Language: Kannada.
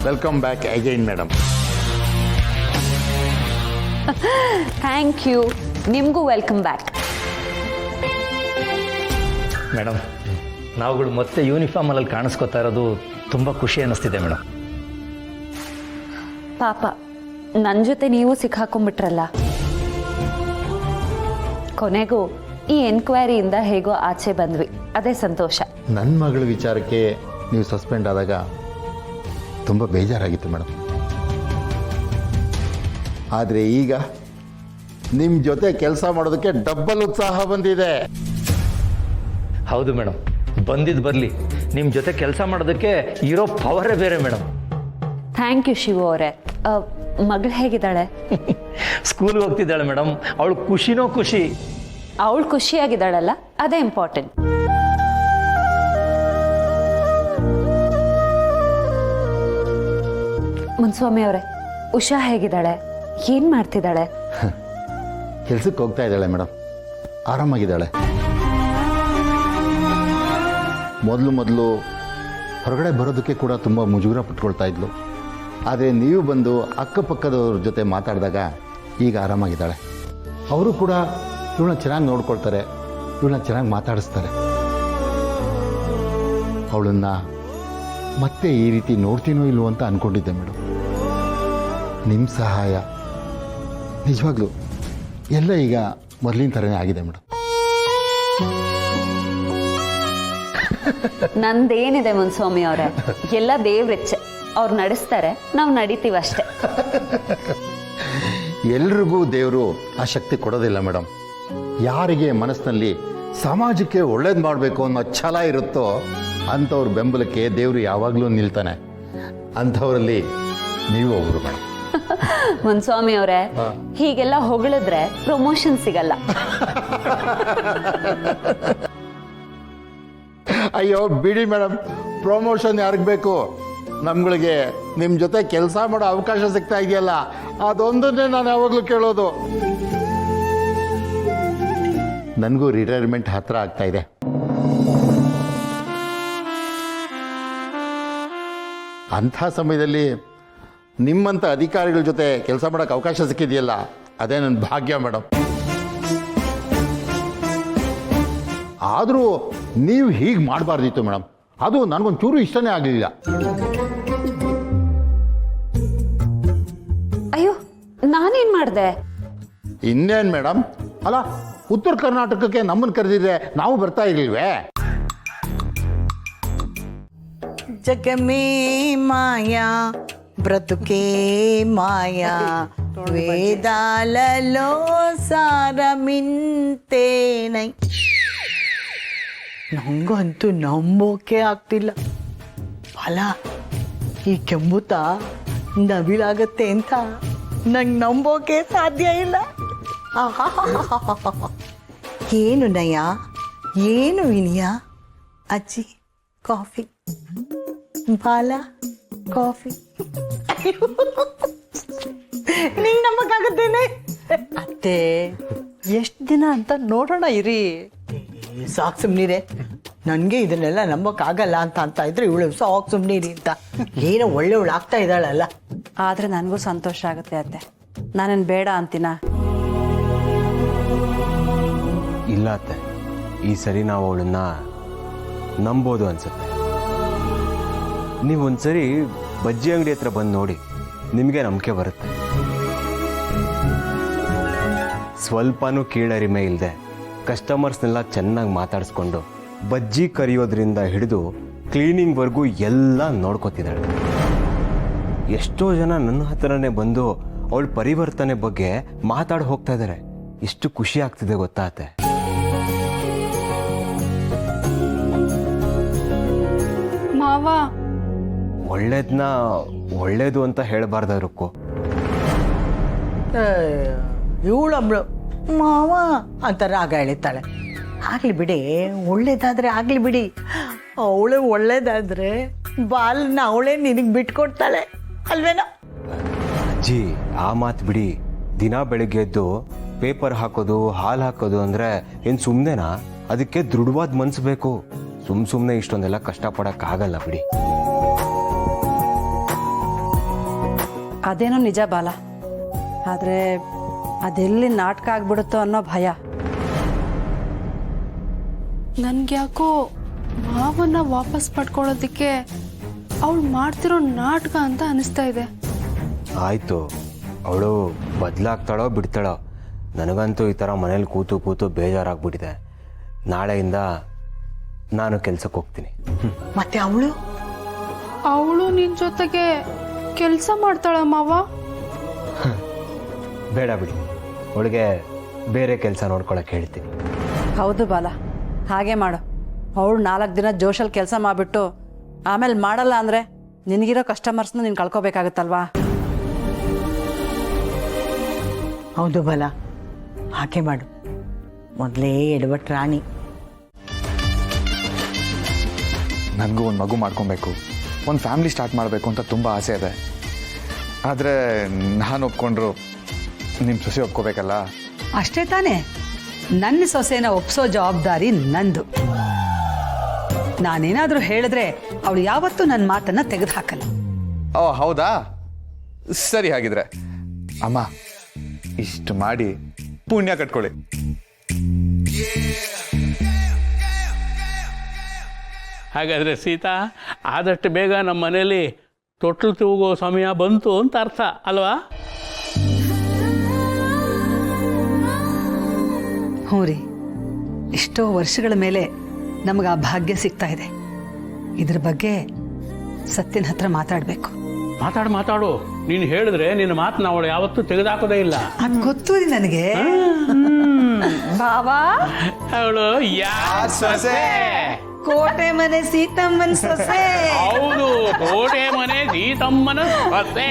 Welcome back again madam. Thank you. ನಿಮಗೂ ವೆಲ್ಕಮ್ ಬ್ಯಾಕ್. ಮೇಡಮ್, ನಾವುಗಳು ಮತ್ತೆ ಯೂನಿಫಾರ್ಮಲ್ಲಿ ಕಾಣಿಸ್ಕೊತಾ ಇರೋದು ತುಂಬ ಖುಷಿ ಅನ್ನಿಸ್ತಿದೆ ಮೇಡಮ್. ಪಾಪ ನನ್ನ ಜೊತೆ ನೀವು ಸಿಕ್ಕಾಕೊಂಡ್ಬಿಟ್ರಲ್ಲ. ಕೊನೆಗೂ ಈ ಎನ್ಕ್ವೈರಿಯಿಂದ ಹೇಗೋ ಆಚೆ ಬಂದ್ವಿ, ಅದೇ ಸಂತೋಷ. ನನ್ನ ಮಗಳ ವಿಚಾರಕ್ಕೆ ನೀವು ಸಸ್ಪೆಂಡ್ ಆದಾಗ ತುಂಬ ಬೇಜಾರಾಗಿತ್ತು ಮೇಡಮ್. ಆದರೆ ಈಗ ನಿಮ್ಮ ಜೊತೆ ಕೆಲಸ ಮಾಡೋದಕ್ಕೆ ಡಬ್ಬಲ್ ಉತ್ಸಾಹ ಬಂದಿದೆ. ಹೌದು ಮೇಡಮ್, ಬಂದಿದ್ದು ಬರಲಿ. ನಿಮ್ಮ ಜೊತೆ ಕೆಲಸ ಮಾಡೋದಕ್ಕೆ ಇರೋ ಪವರೇ ಬೇರೆ ಮೇಡಮ್. ಥ್ಯಾಂಕ್ ಯು ಶಿವು ಅವರೇ. ಮಗಳು ಹೇಗಿದ್ದಾಳೆ? ಸ್ಕೂಲ್ಗೆ ಹೋಗ್ತಿದ್ದಾಳೆ ಮೇಡಮ್. ಅವಳು ಖುಷಿನೋ ಖುಷಿ. ಅವಳು ಖುಷಿಯಾಗಿದ್ದಾಳಲ್ಲ, ಅದೇ ಇಂಪಾರ್ಟೆಂಟ್. ಮುನ್ಸ್ವಾಮಿ ಅವರೇ, ಉಷಾ ಹೇಗಿದ್ದಾಳೆ? ಏನು ಮಾಡ್ತಿದ್ದಾಳೆ? ಕೆಲಸಕ್ಕೆ ಹೋಗ್ತಾ ಇದ್ದಾಳೆ ಮೇಡಮ್, ಆರಾಮಾಗಿದ್ದಾಳೆ. ಮೊದಲು ಹೊರಗಡೆ ಬರೋದಕ್ಕೆ ಕೂಡ ತುಂಬ ಮುಜುಗರ ಪಟ್ಕೊಳ್ತಾ ಇದ್ಲು. ಆದರೆ ನೀವು ಬಂದು ಅಕ್ಕಪಕ್ಕದವ್ರ ಜೊತೆ ಮಾತಾಡಿದಾಗ ಈಗ ಆರಾಮಾಗಿದ್ದಾಳೆ. ಅವರು ಕೂಡ ಇವಳನ್ನ ಚೆನ್ನಾಗಿ ನೋಡ್ಕೊಳ್ತಾರೆ, ಇವಳನ್ನ ಚೆನ್ನಾಗಿ ಮಾತಾಡಿಸ್ತಾರೆ. ಅವಳನ್ನು ಮತ್ತೆ ಈ ರೀತಿ ನೋಡ್ತೀನೋ ಇಲ್ವೋ ಅಂತ ಅಂದ್ಕೊಂಡಿದ್ದೆ ಮೇಡಮ್. ನಿಮ್ಮ ಸಹಾಯ ನಿಜವಾಗ್ಲೂ ಎಲ್ಲ ಈಗ ಮೊದಲಿನ ಥರನೇ ಆಗಿದೆ ಮೇಡಮ್. ನಂದೇನಿದೆ ಮುನ್ಸ್ವಾಮಿ ಅವರೇ, ಎಲ್ಲ ದೇವ್ರೆಚ್ಚೆ. ಅವ್ರು ನಡೆಸ್ತಾರೆ, ನಾವು ನಡಿತೀವಿ ಅಷ್ಟೇ. ಎಲ್ರಿಗೂ ದೇವರು ಆ ಶಕ್ತಿ ಕೊಡೋದಿಲ್ಲ ಮೇಡಮ್. ಯಾರಿಗೆ ಮನಸ್ಸಿನಲ್ಲಿ ಸಮಾಜಕ್ಕೆ ಒಳ್ಳೇದು ಮಾಡಬೇಕು ಅನ್ನೋ ಛಲ ಇರುತ್ತೋ ಅಂಥವ್ರ ಬೆಂಬಲಕ್ಕೆ ದೇವರು ಯಾವಾಗಲೂ ನಿಲ್ತಾನೆ. ಅಂಥವರಲ್ಲಿ ನೀವು ಒಬ್ಬರು ಮೇಡಮ್. ಮುನ್ಸ್ವಾಮಿ ಅವರೇ, ಹೀಗೆಲ್ಲ ಹೊಗಳಿದ್ರೆ ಪ್ರಮೋಷನ್ ಸಿಗಲ್ಲ. ಅಯ್ಯೋ ಬಿಡಿ ಮೇಡಮ್, ಪ್ರಮೋಷನ್ ಯಾರಿಗೆ ಬೇಕು? ನಮ್ಗಳಿಗೆ ನಿಮ್ಮ ಜೊತೆ ಕೆಲಸ ಮಾಡೋ ಅವಕಾಶ ಸಿಗ್ತಾ ಇದೆಯಲ್ಲ, ಅದೊಂದನ್ನೇ ನಾನು ಯಾವಾಗಲೂ ಕೇಳೋದು. ನನಗೂ ರಿಟೈರ್ಮೆಂಟ್ ಹತ್ರ ಆಗ್ತಾ ಇದೆ. ಅಂಥ ಸಮಯದಲ್ಲಿ ನಿಮ್ಮಂಥ ಅಧಿಕಾರಿಗಳ ಜೊತೆ ಕೆಲಸ ಮಾಡೋಕ್ಕೆ ಅವಕಾಶ ಸಿಕ್ಕಿದೆಯಲ್ಲ, ಅದೇ ನನ್ನ ಭಾಗ್ಯ ಮೇಡಮ್. ಆದರೂ ನೀವು ಹೀಗೆ ಮಾಡಬಾರ್ದಿತ್ತು ಮೇಡಮ್. ಅದು ನನಗೊಂಚೂರು ಇಷ್ಟನೇ ಆಗಲಿಲ್ಲ. ಅಯ್ಯೋ, ನಾನೇನ್ ಮಾಡಿದೆ? ಇನ್ನೇನು ಮೇಡಮ್, ಅಲ್ಲ ಉತ್ತರ ಕರ್ನಾಟಕಕ್ಕೆ ನಮ್ಮನ್ನು ಕರೆದಿದ್ರೆ ನಾವು ಬರ್ತಾ ಇರಲಿಲ್ವೇ? ಜಗಮೇ ಮಾಯಾ ಬ್ರತುಕೆ ಮಾಯಾ ವೇದಾలలో ಸಾರಮಿಂತೇನೈ. ನಂಗಂತೂ ನಂಬೋಕೆ ಆಗ್ತಿಲ್ಲ. ಅಲ್ಲ, ಈ ಕೆಂಬುತ ನವಿಲಾಗತ್ತೆ ಅಂತ ನಂಗೆ ನಂಬೋಕೆ ಸಾಧ್ಯ ಇಲ್ಲ. ಏನು ನಯ, ಏನು ವಿನಯ. ಅಜ್ಜಿ ಕಾಫಿ, ಬಾಲ ಕಾಫಿ. ನಿಂಗೆ ನಂಬಕ್ಕಾಗತ್ತೇನೆ? ಅತ್ತೆ, ಎಷ್ಟು ದಿನ ಅಂತ ನೋಡೋಣ ಇರಿ. ಸಾಕು ಸುಮ್ಮನಿರೆ. ನನಗೆ ಇದನ್ನೆಲ್ಲ ನಂಬಕ್ಕಾಗಲ್ಲ ಅಂತ ಇದ್ರೆ ಇವಳು ಸಾಕು ಸುಮ್ಮನಿರಿ ಅಂತ. ಏನೋ ಒಳ್ಳೆವಳು ಆಗ್ತಾ ಇದ್ದಾಳಲ್ಲ. ಆದರೆ ನನಗೂ ಸಂತೋಷ ಆಗುತ್ತೆ ಅತ್ತೆ. ನಾನೇನು ಬೇಡ ಅಂತೀನ? ಇಲ್ಲ ಅತ್ತೆ, ಈ ಸರಿ ನಾವು ಅವಳನ್ನ ನಂಬೋದು ಅನ್ಸುತ್ತೆ. ನೀವೊಂದ್ಸರಿ ಬಜ್ಜಿ ಅಂಗಡಿ ಹತ್ರ ಬಂದು ನೋಡಿ, ನಿಮಗೆ ನಂಬಿಕೆ ಬರುತ್ತೆ. ಸ್ವಲ್ಪನೂ ಕೀಳರಿಮೆ ಇಲ್ಲದೆ ಕಸ್ಟಮರ್ಸ್ನೆಲ್ಲ ಚೆನ್ನಾಗಿ ಮಾತಾಡಿಸ್ಕೊಂಡು ಬಜ್ಜಿ ಕರಿಯೋದ್ರಿಂದ ಹಿಡಿದು ಕ್ಲೀನಿಂಗ್ವರೆಗೂ ಎಲ್ಲ ನೋಡ್ಕೋತಿದ್ದಾಳೆ. ಎಷ್ಟೋ ಜನ ನನ್ನ ಹತ್ರನೇ ಬಂದು ಅವಳ ಪರಿವರ್ತನೆ ಬಗ್ಗೆ ಮಾತಾಡಿ ಹೋಗ್ತಾ ಇದ್ದಾರೆ. ಎಷ್ಟು ಖುಷಿ ಆಗ್ತಿದೆ ಗೊತ್ತಾತೆ. ಮಾವ, ಒಳ್ಳೇದನ್ನ ಒಳ್ಳೇದು ಅಂತ ಹೇಳಬಾರ್ದವ್ರಕ್ಕೂ. ಇವಳೊಬ್ಳು ಮಾವ ಅಂತ ರಾಗ ಎಳಿತಾಳೆ. ಆಗ್ಲಿ ಬಿಡಿ, ಒಳ್ಳೇದಾದ್ರೆ ಆಗ್ಲಿ ಬಿಡಿ. ಅವಳು ಒಳ್ಳೇದಾದ್ರೆ ಬಾಲ್ನ ಅವಳೇ ನಿನಗೆ ಬಿಟ್ಕೊಡ್ತಾಳೆ ಅಲ್ವೇನೋ? ಅಜ್ಜಿ, ಆ ಮಾತು ಬಿಡಿ. ದಿನ ಬೆಳಿಗ್ಗೆ ಎದ್ದು ಪೇಪರ್ ಹಾಕೋದು, ಹಾಲು ಹಾಕೋದು ಅಂದ್ರೆ ಏನು ಸುಮ್ಮನೆನಾ? ಅದಕ್ಕೆ ದೃಢವಾದ ಮನ್ಸು ಬೇಕು. ಸುಮ್ಮನೆ ಇಷ್ಟೊಂದೆಲ್ಲ ಕಷ್ಟಪಡೋಕ್ಕಾಗಲ್ಲ ಬಿಡಿ. ಅದೇನೋ ನಿಜ ಬಾಲ, ಆದರೆ ಅದೆಲ್ಲಿ ನಾಟಕ ಆಗ್ಬಿಡುತ್ತೋ ಅನ್ನೋ ಭಯ. ನನ್ಗ್ಯಾಕೋ ಮಾವನ್ನ ವಾಪಸ್ ಪಡ್ಕೊಳ್ಳೋದಕ್ಕೆ ಅವಳು ಮಾಡ್ತಿರೋ ನಾಟಕ ಅಂತ ಅನಿಸ್ತಾ ಇದೆ. ಆಯಿತು, ಅವಳು ಬದಲಾಗ್ತಾಳೋ ಬಿಡ್ತಾಳೋ, ನನಗಂತೂ ಈ ಥರ ಮನೇಲಿ ಕೂತು ಕೂತು ಬೇಜಾರಾಗ್ಬಿಟ್ಟಿದೆ. ನಾಳೆಯಿಂದ ನಾನು ಕೆಲ್ಸಕ್ಕೆ ಹೋಗ್ತೀನಿ. ಮತ್ತೆ ಅವಳು ಅವಳು ನಿನ್ ಜೊತೆಗೆ ಕೆಲಸ ಮಾಡ್ತಾಳ ಮಾವ? ಬೇಡ ಬಿಡಿ, ಅವಳಿಗೆ ಬೇರೆ ಕೆಲಸ ನೋಡ್ಕೊಳಕ್ಕೆ ಹೇಳ್ತೀನಿ. ಹೌದು ಬಾಲ, ಹಾಗೆ ಮಾಡು. ಅವಳು 4 ದಿನ ಜೋಶಲ್ಲಿ ಕೆಲಸ ಮಾಡಿಬಿಟ್ಟು ಆಮೇಲೆ ಮಾಡಲ್ಲ ಅಂದರೆ ನಿನಗಿರೋ ಕಸ್ಟಮರ್ಸ್ನ ನೀನು ಕಳ್ಕೊಬೇಕಾಗತ್ತಲ್ವಾ? ಹೌದು ಬಲ, ಹಾಗೆ ಮಾಡು. ಮೊದಲೇ ಎಡವಟ್ ರಾಣಿ. ನನಗೂ ಒಂದು ಮಗು ಮಾಡ್ಕೊಬೇಕು, ಒಂದು ಫ್ಯಾಮಿಲಿ ಸ್ಟಾರ್ಟ್ ಮಾಡಬೇಕು ಅಂತ ತುಂಬ ಆಸೆ ಇದೆ. ಆದರೆ ನಾನು ಒಪ್ಕೊಂಡ್ರು ನಿಮ್ಮ ಸೊಸೆ ಒಪ್ಕೋಬೇಕಲ್ಲ. ಅಷ್ಟೇ ತಾನೇ, ನನ್ನ ಸೊಸೆನ ಒಪ್ಸೋ ಜವಾಬ್ದಾರಿ ನಂದು. ನಾನೇನಾದರೂ ಹೇಳಿದ್ರೆ ಅವಳು ಯಾವತ್ತೂ ನನ್ನ ಮಾತನ್ನ ತೆಗೆದುಹಾಕಲ್ಲ. ಓ ಹೌದಾ, ಸರಿ. ಹಾಗಿದ್ರೆ ಅಮ್ಮ, ಇಷ್ಟು ಮಾಡಿ ಪುಣ್ಯ ಕಟ್ಕೊಳ್ಳಿ. ಹಾಗಾದರೆ ಸೀತಾ, ಆದಷ್ಟು ಬೇಗ ನಮ್ಮ ಮನೇಲಿ ತೊಟ್ಲು ತೂಗೋ ಸಮಯ ಬಂತು ಅಂತ ಅರ್ಥ ಅಲ್ವಾ? ಹ್ಞೂ ರೀ, ಎಷ್ಟೋ ವರ್ಷಗಳ ಮೇಲೆ ನಮಗೆ ಆ ಭಾಗ್ಯ ಸಿಗ್ತಾ ಇದೆ. ಇದ್ರ ಬಗ್ಗೆ ಸತ್ಯನ ಹತ್ರ ಮಾತಾಡಬೇಕು. ಮಾತಾಡು. ನೀನು ಹೇಳಿದ್ರೆ ನಿನ್ನ ಮಾತನ್ನ ಅವಳು ಯಾವತ್ತೂ ತೆಗೆದಾಕೋದೇ ಇಲ್ಲ. ಅದು ಗೊತ್ತು ರೀ ನನಗೆ. ಬಾವಾ, ಅವಳು ಯಾರ ಸೊಸೆ? ಕೋಟೆ ಮನೆ ಸೀತಮ್ಮನ ಸೊಸೆ. ಹೌದು, ಕೋಟೆ ಮನೆ ಸೀತಮ್ಮನ ಸೊಸೆ.